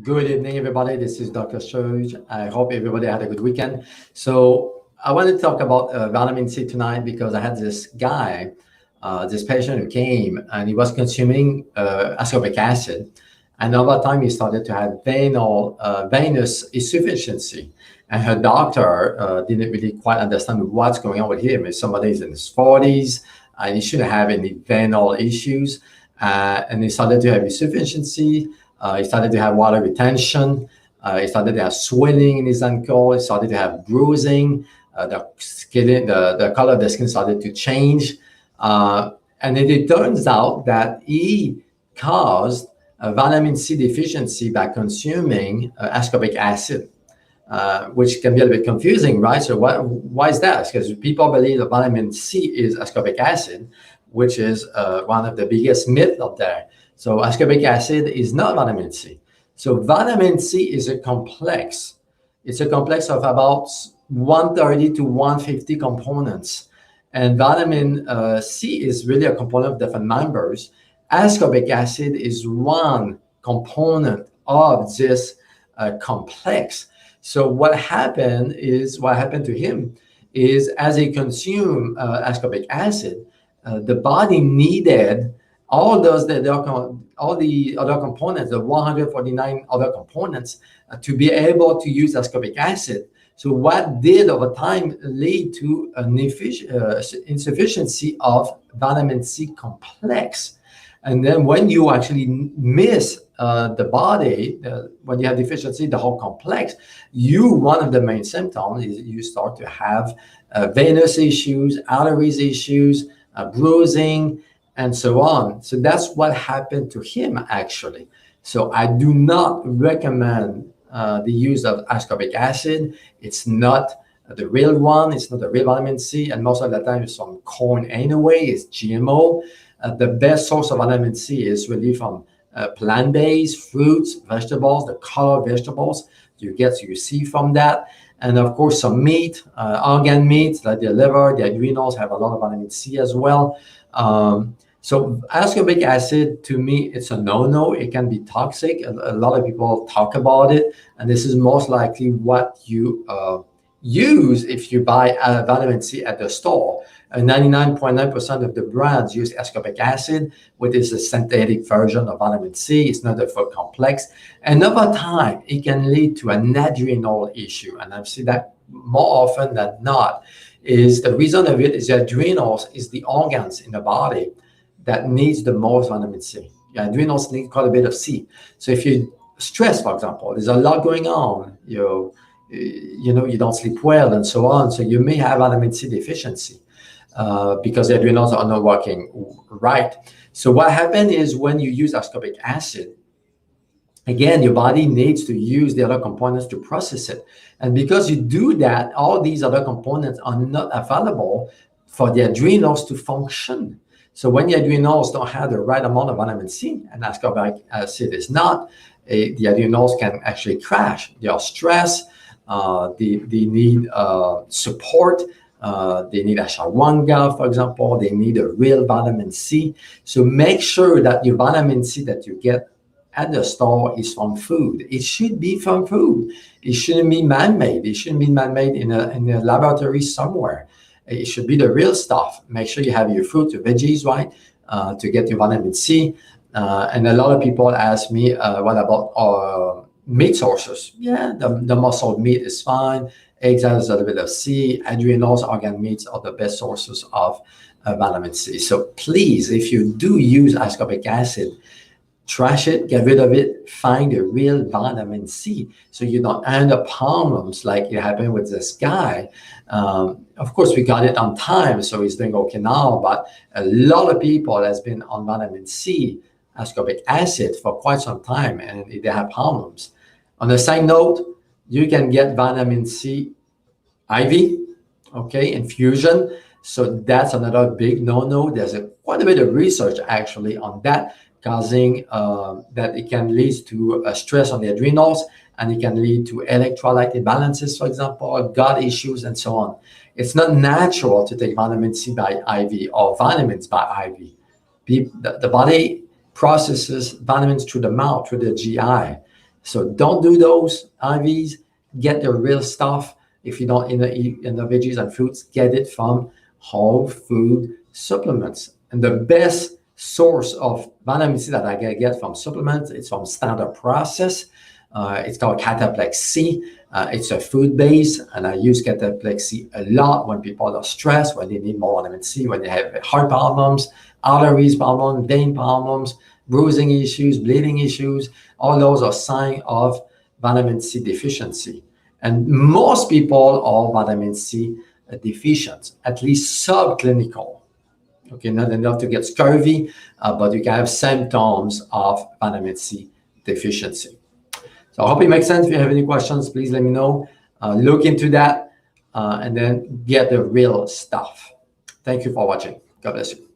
Good evening, everybody. This is Dr. Serge. I hope everybody had a good weekend. So I want to talk about vitamin C tonight because I had this guy, this patient who came and he was consuming ascorbic acid. And over time, he started to have venous insufficiency. And her doctor didn't really quite understand what's going on with him. If somebody's in his 40s, and he shouldn't have any venal issues. And he started to have insufficiency. He started to have water retention. He started to have swelling in his ankle. He started to have bruising. The color of the skin started to change. And it turns out that he caused vitamin C deficiency by consuming ascorbic acid, which can be a little bit confusing, right? So why is that? Because people believe that vitamin C is ascorbic acid, which is one of the biggest myths out there. So ascorbic acid is not vitamin C. So vitamin C is a complex. It's a complex of about 130 to 150 components. And vitamin C is really a component of different members. Ascorbic acid is one component of this complex. So what happened to him is as he consumed ascorbic acid, the body needed all the other components, the 149 other components, to be able to use ascorbic acid. So what did over time lead to an insufficiency of vitamin C complex. And then when you actually miss the body, when you have deficiency, the whole complex, one of the main symptoms is you start to have venous issues, arteries issues, bruising, and so on. So that's what happened to him, actually. So I do not recommend the use of ascorbic acid. It's not the real one. It's not the real vitamin C. And most of the time it's from corn anyway. It's GMO. The best source of vitamin C is really from plant-based fruits, vegetables, the color vegetables you see from that. And of course, some meat, organ meat, like the liver, the adrenals have a lot of vitamin C as well. So ascorbic acid, to me, it's a no-no. It can be toxic. A lot of people talk about it. And this is most likely what you use if you buy vitamin C at the store. 99.9% of the brands use ascorbic acid, which is a synthetic version of vitamin C. It's not a full complex. And over time, it can lead to an adrenal issue. And I've seen that more often than not. The reason of it is the adrenals is the organs in the body that needs the most vitamin C. Your adrenals need quite a bit of C. So if you stress, for example, there's a lot going on, you don't sleep well and so on. So you may have vitamin C deficiency because the adrenals are not working right. So what happens is when you use ascorbic acid, again, your body needs to use the other components to process it. And because you do that, all these other components are not available for the adrenals to function. So when the adrenals don't have the right amount of vitamin C, and ascorbic acid is not, the adrenals can actually crash. They are stressed. They need support. They need ashwagandha, for example. They need a real vitamin C. So make sure that your vitamin C that you get at the store is from food. It should be from food. It shouldn't be man-made. It shouldn't be man-made in a laboratory somewhere. It should be the real stuff. Make sure you have your fruit, your veggies, right, to get your vitamin C. And a lot of people ask me, what about meat sources? Yeah, the muscle meat is fine. Eggs has a little bit of C. Adrenals, organ meats are the best sources of vitamin C. So please, if you do use ascorbic acid, trash it, get rid of it, find the real vitamin C so you don't end up problems like it happened with this guy. Of course, we got it on time, so he's doing okay now, but a lot of people has been on vitamin C, ascorbic acid for quite some time, and they have problems. On a side note, you can get vitamin C IV, okay, infusion. So that's another big no-no. There's quite a bit of research actually on that, causing that it can lead to stress on the adrenals, and it can lead to electrolyte imbalances, for example, gut issues, and so on. It's not natural to take vitamin C by IV or vitamins by IV. The body processes vitamins through the mouth, through the GI. So don't do those IVs. Get the real stuff. If you don't eat in the veggies and fruits, get it from whole food supplements. And the best source of vitamin C that I get from supplements, it's from Standard Process. It's called Cataplex C. It's a food base, and I use Cataplex C a lot when people are stressed, when they need more vitamin C, when they have heart problems, arteries problems, vein problems, bruising issues, bleeding issues. All those are signs of vitamin C deficiency. And most people are vitamin C deficient, at least subclinical. Okay, not enough to get scurvy, but you can have symptoms of vitamin C deficiency. So I hope it makes sense. If you have any questions, please let me know. Look into that and then get the real stuff. Thank you for watching. God bless you.